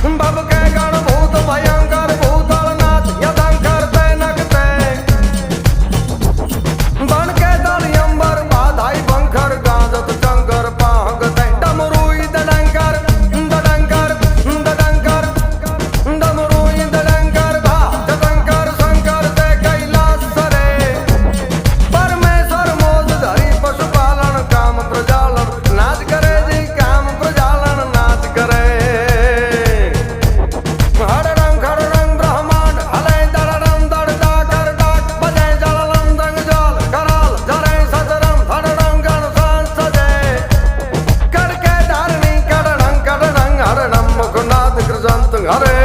भवके गण भूत भयंकर भूतलनाथ यदंकर तय नगते बन के दल अंबर बाधाई बंकर गाजत चंकर पाहग तय डमरुई दडंकर दडंकर दडंकर डमरुई दडंकर भा जदंकर शंकर तय कैलाश सरे परमेश्वर मोद धरी पशुपालन काम प्रजालन नाच करे जी काम प्रजालन नाच करे हररंग हररंग ब्रह्मांड हले दररम दर डाकर डाक बजे जललम दंग जल कराल जरे सदरम हररंग गण सांस सजे करके धारणी कररंग कररंग हरनम मुखनाथ कृजंत हरे